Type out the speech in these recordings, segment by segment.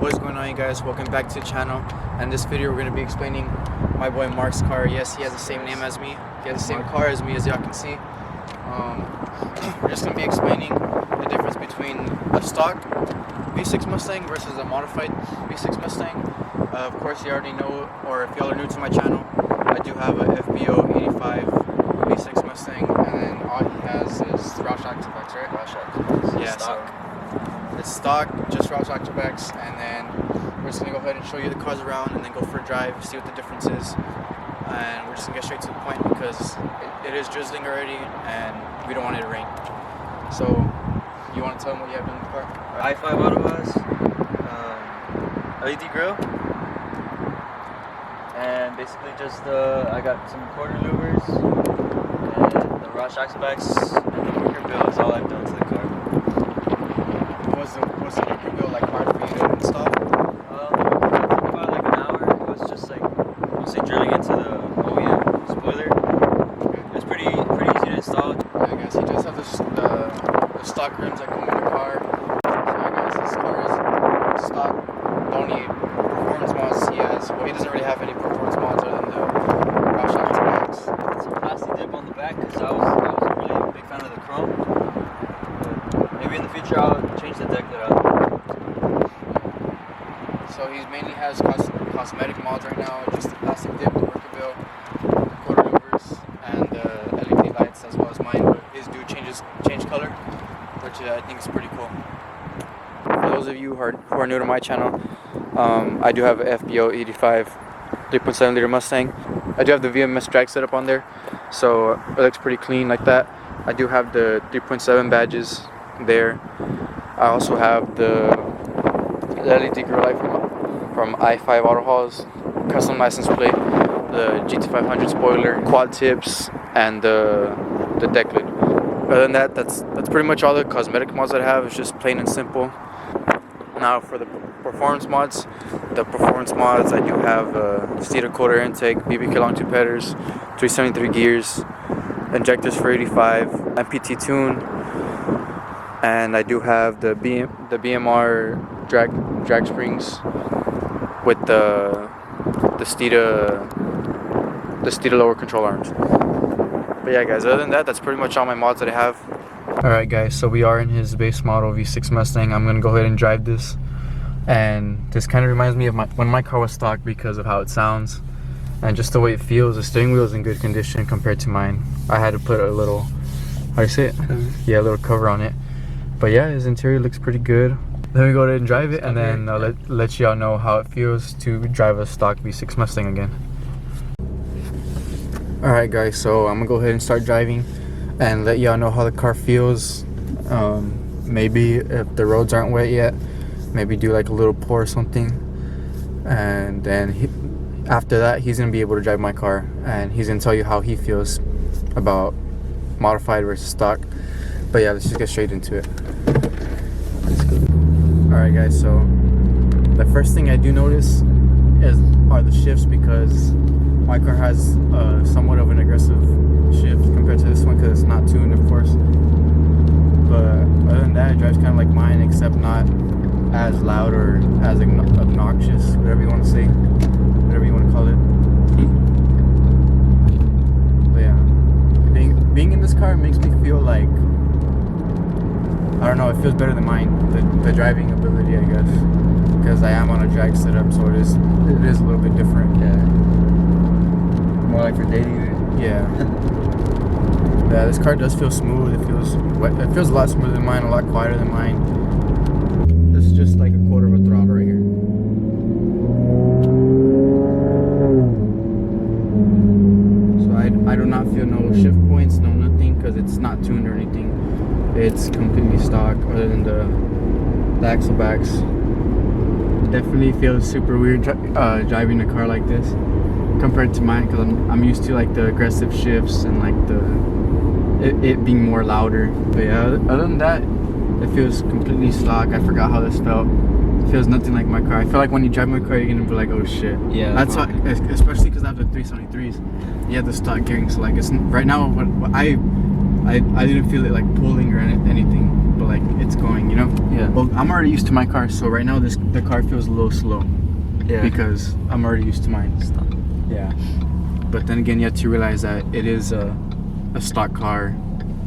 What is going on, you guys? Welcome back to the channel. And in this video we're going to be explaining my boy Mark's car. Yes, he has the same name as me. He has the same car as me, as y'all can see. We're just going to be explaining the difference between a stock V6 Mustang versus a modified V6 Mustang. Of course, you already know, or if y'all are new to my channel, I do have a FBO 85 V6 Mustang, and then all he has is roush octopacks, right? Roush octopacks. Yeah, stock. So it's stock, just roush octopacks, and then we're just gonna go ahead and show you the cars around, and then go for a drive, see what the difference is, and we're just gonna get straight to the point because it is drizzling already, and we don't want it to rain. So, you want to tell them what you have done in the car? i5 Autobus, LED grill, and basically just I got some quarter louvers and the roush octopacks and the worker bill is all I've done to the car. Was the worker bill like hard for you to install? It took about like an hour. It was just like mostly drilling into the OEM spoiler. It was pretty easy to install. Yeah, guys, he does have the stock rims that come in the car. So yeah, guys, this car is stock. Don't need performance mods. He doesn't really have any performance mods other than the roush octopacks. Some plastic dip on the back because I was a really big fan of the chrome. But maybe in the future I'll change the deck out. So he mainly has cosmetic mods right now, just the plastic dip, the worker bill, the quarter louvers, and the LED lights, as well as mine. But his do change color, which I think is pretty cool. For those of you who are new to my channel, I do have a FBO 85 3.7 liter Mustang. I do have the VMS drag setup on there, so it looks pretty clean like that. I do have the 3.7 badges there. I also have the LED grill light from i5 Auto Hauls, custom license plate, the GT500 spoiler, quad tips, and the deck lid. Other than that, that's pretty much all the cosmetic mods that I have. It's just plain and simple. Now for the performance mods, I do have Steeder cold air intake, BBK long tube headers, 373 gears, injectors for 85, MPT tune, and I do have the BMR drag springs with the Steeder lower control arms. But yeah, guys, other than that, that's pretty much all my mods that I have. Alright guys, so we are in his base model V6 Mustang. I'm going to go ahead and drive this. And this kind of reminds me of when my car was stock because of how it sounds. And just the way it feels. The steering wheel is in good condition compared to mine. I had to put a little, how do you say it? Yeah, a little cover on it. But yeah, his interior looks pretty good. Then we go ahead and drive it, and then I'll let y'all know how it feels to drive a stock V6 Mustang again. Alright guys, so I'm going to go ahead and start driving and let y'all know how the car feels. Maybe if the roads aren't wet yet, maybe do like a little pour or something, and then after that he's gonna be able to drive my car and he's gonna tell you how he feels about modified versus stock. But yeah, let's just get straight into it. Alright guys, so the first thing I do notice are the shifts, because my car has somewhat of an aggressive shift compared to this one because it's not tuned, of course. But other than that, it drives kind of like mine, except not as loud or as obnoxious, whatever you want to say, whatever you want to call it. But yeah, being in this car makes me feel like, I don't know, it feels better than mine, the driving ability, I guess, because I am on a drag setup, so it is a little bit different. Yeah. More like for dating. Yeah. Yeah, this car does feel smooth. It feels a lot smoother than mine, a lot quieter than mine. This is just like a quarter of a throttle right here. So I do not feel no shift points, no nothing, because it's not tuned or anything. It's completely stock, other than the axle backs. It definitely feels super weird driving a car like this compared to mine, because I'm used to like the aggressive shifts and like it being more louder. But yeah, other than that, it feels completely stock. I forgot how this felt. It feels nothing like my car. I feel like when you drive my car, you're gonna be like, oh shit. Yeah. That's why, especially because I have the 373s. You have the stock gearing, so like it's right now. What I didn't feel it like pulling or anything, but like it's going, you know? Yeah. Well, I'm already used to my car, so right now the car feels a little slow. Yeah. Because I'm already used to mine. Stop. Yeah. But then again, you have to realize that it is a stock car.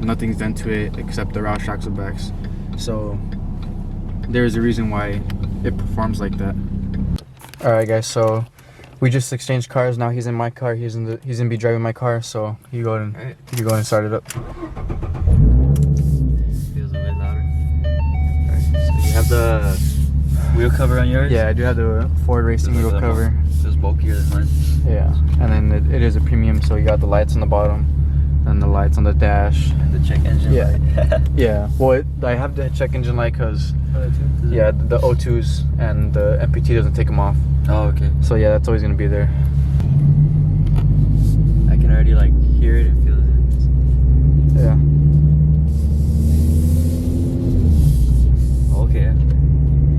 Nothing's done to it except the roush axle backs. So there's a reason why it performs like that. All right, guys. So we just exchanged cars. Now he's in my car. He's gonna be driving my car. So you go and start it up. Feels a bit louder. All right. So you have the wheel cover on yours? Yeah, I do have the Ford Racing wheel cover. Feels bulkier than mine. Yeah, and then it is a premium. So you got the lights on the bottom, and the lights on the dash. And the check engine light. Yeah. Well, I have the check engine light because the O2s and the MPT doesn't take them off. Oh, okay. So yeah, that's always gonna be there. I can already like hear it and feel it. Yeah. Okay.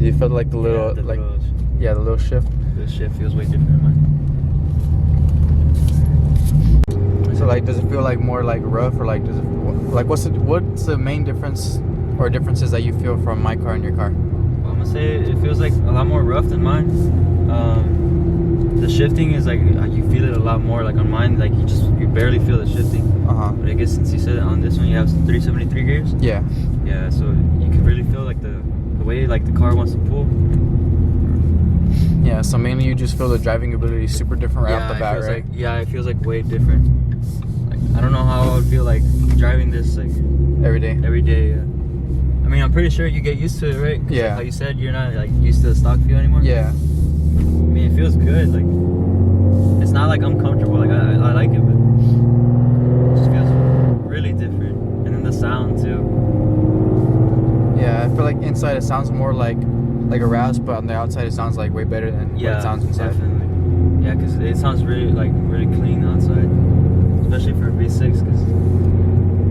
You felt like the little the little shift. The shift feels way different than mine. So like, does it feel like more like rough, or like what's the main difference or differences that you feel from my car and your car? Well, I'm gonna say it feels like a lot more rough than mine. The shifting is like you feel it a lot more. Like on mine, like you barely feel the shifting. But I guess since you said on this one you have 373 gears. Yeah. Yeah, so you can really feel like the way like the car wants to pull. Yeah. So mainly you just feel the driving ability super different right off the bat, right? It feels like way different. Like I don't know how I would feel like driving this like Every day. Yeah. I mean, I'm pretty sure you get used to it, right? Yeah. Like how you said, you're not like used to the stock feel anymore. Yeah. I mean, it feels good. Like it's not like uncomfortable. Like I like it, but it just feels really different. And then the sound too. Yeah, I feel like inside it sounds more like a roush, but on the outside it sounds like way better than what it sounds inside. Definitely. Yeah, because it sounds really clean outside, especially for a V6, because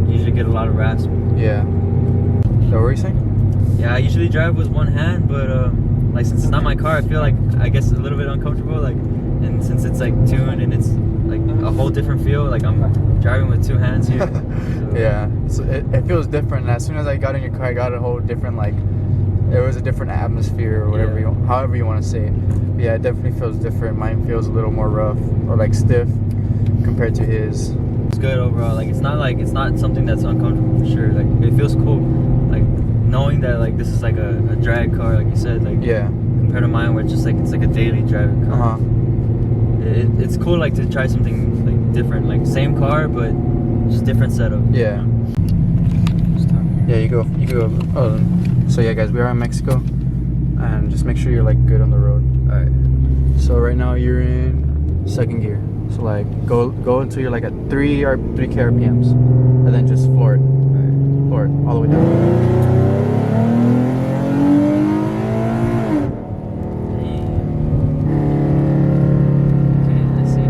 you usually get a lot of rasp. Yeah. So what were you saying? Yeah, I usually drive with one hand, but like since it's not my car, I feel like I guess a little bit uncomfortable. Like, and since it's like tuned and it's like a whole different feel, like I'm driving with two hands here. So. Yeah, so it feels different. And as soon as I got in your car, I got a whole different it was a different atmosphere or whatever however you want to say it. But yeah, it definitely feels different. Mine feels a little more rough or like stiff compared to his. It's good overall. Like it's not something that's uncomfortable for sure. Like it feels cool. Like knowing that like this is like a drag car, like you said. Like compared to mine, where it's just like it's like a daily driving car. It's cool like to try something like different. Like same car, but just different setup. Yeah. Yeah, you go. So yeah, guys, we are in Mexico, and just make sure you're like good on the road. All right. So right now you're in second gear. So like go until you're like at 3K RPMs, and then just floor it. Floor it all the way down. Okay, I see.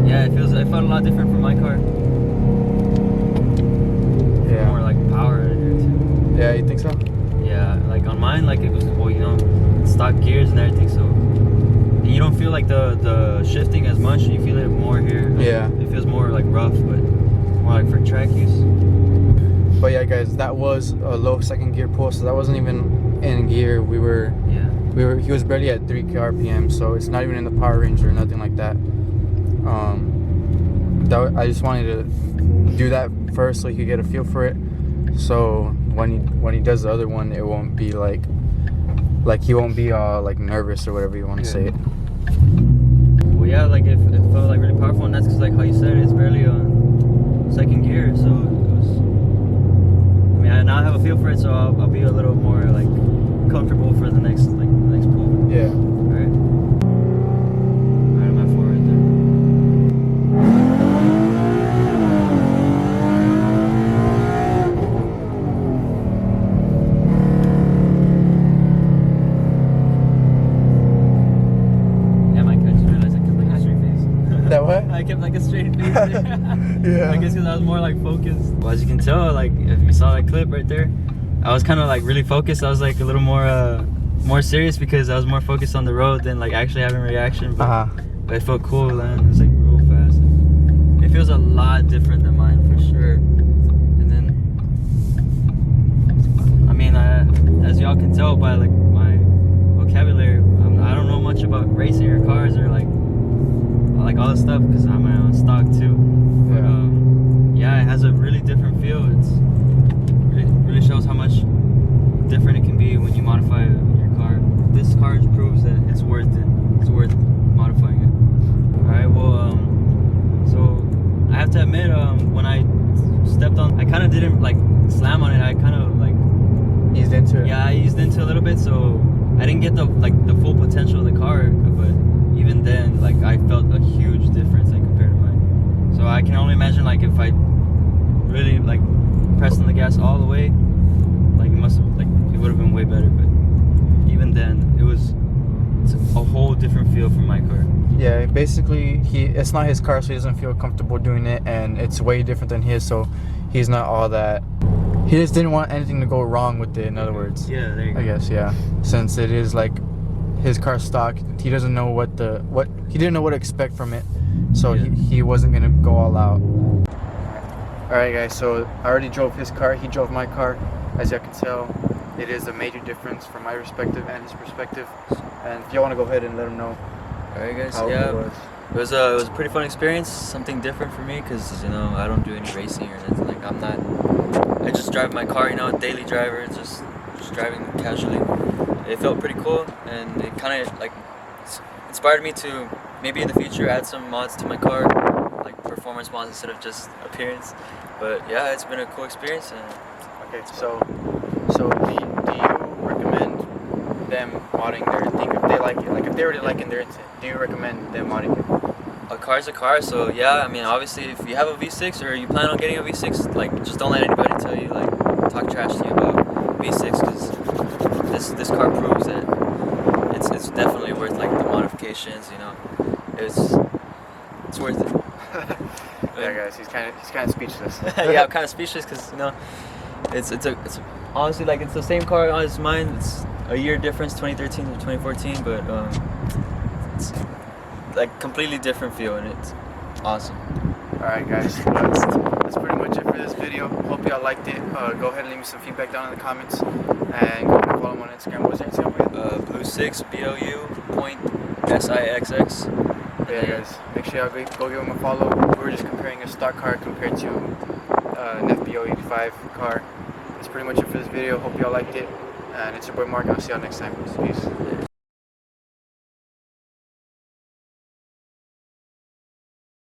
Yeah, it felt a lot different from my car. Yeah. More like power in here too. Yeah, you think so? Yeah, like on mine, like it was stock gears and everything, so you don't feel like the shifting as much. You feel it more here. Like, yeah. It feels more like rough, but more like for track use. But yeah, guys, that was a low second gear pull, so that wasn't even in gear. He was barely at 3K RPM, so it's not even in the power range or nothing like that. I just wanted to do that first so he could get a feel for it. So when he does the other one, it won't be like he won't be like nervous or whatever you want to say it. Well, yeah, like it felt like really powerful, and that's because like how you said it's barely on second gear, so it was. I mean, I now have a feel for it, so I'll be a little more like comfortable for the next pull. Yeah. All right. I'm at 4 right there. That what? I kept like a straight face. Yeah. I guess because I was more like focused. Well, as you can tell, like if you saw that clip right there, I was kind of like really focused. I was like a little more serious because I was more focused on the road than like actually having reaction. But it felt cool, man. It was like real fast. It feels a lot different than mine for sure. And then, I up because I'm on stock too. But, yeah, it has a really different feel. It really shows how much different it can be when you modify your car. This car proves that it's worth it. It's worth modifying it. All right. Well, so I have to admit, when I stepped on, I kind of didn't like slam on it. I kind of like eased into it. Yeah, I eased into a little bit, so I didn't get the full potential of the car. But even then, like I felt a huge difference like compared to mine. So I can only imagine like if I really like pressed on the gas all the way, like it would have been way better. But even then, it's a whole different feel from my car. Yeah, basically it's not his car, so he doesn't feel comfortable doing it, and it's way different than his, so he's not all that. He just didn't want anything to go wrong with it, in other words. Yeah, there you go. I guess, yeah. Since it is like his car stock, he doesn't know he didn't know what to expect from it, so he wasn't gonna go all out. Alright guys, so I already drove his car, he drove my car. As you can tell, it is a major difference from my perspective and his perspective. And if y'all want to go ahead and let him know. Alright guys, how yeah, it was. It was a pretty fun experience, something different for me because I don't do any racing or anything. Like I just drive my car, a daily driver, just driving casually. It felt pretty cool, and it kind of like inspired me to maybe in the future add some mods to my car, like performance mods instead of just appearance. But yeah, it's been a cool experience. Okay, so do you recommend them modding their thing if they like it? Like if they really liking their intent, do you recommend them modding it? A car's a car, so yeah, I mean obviously if you have a V6 or you plan on getting a V6, like just don't let anybody tell you, like talk trash to you about V6, because this car proves that it's definitely worth like the modifications, it's worth it. Yeah guys, he's kind of speechless. Yeah, I'm kind of speechless because it's honestly like it's the same car as mine. It's a year difference, 2013 to 2014, but it's like completely different feel, and it's awesome. Alright guys, that's pretty much it for this video. Hope y'all liked it. Go ahead and leave me some feedback down in the comments, and go follow him on Instagram. What's your Instagram again? Blue6 BLU.SIXX. Yeah guys, make sure y'all go give him a follow. We're just comparing a stock car compared to an FBO 85 car. That's pretty much it for this video. Hope y'all liked it, and it's your boy Mark. I'll see y'all next time. Peace.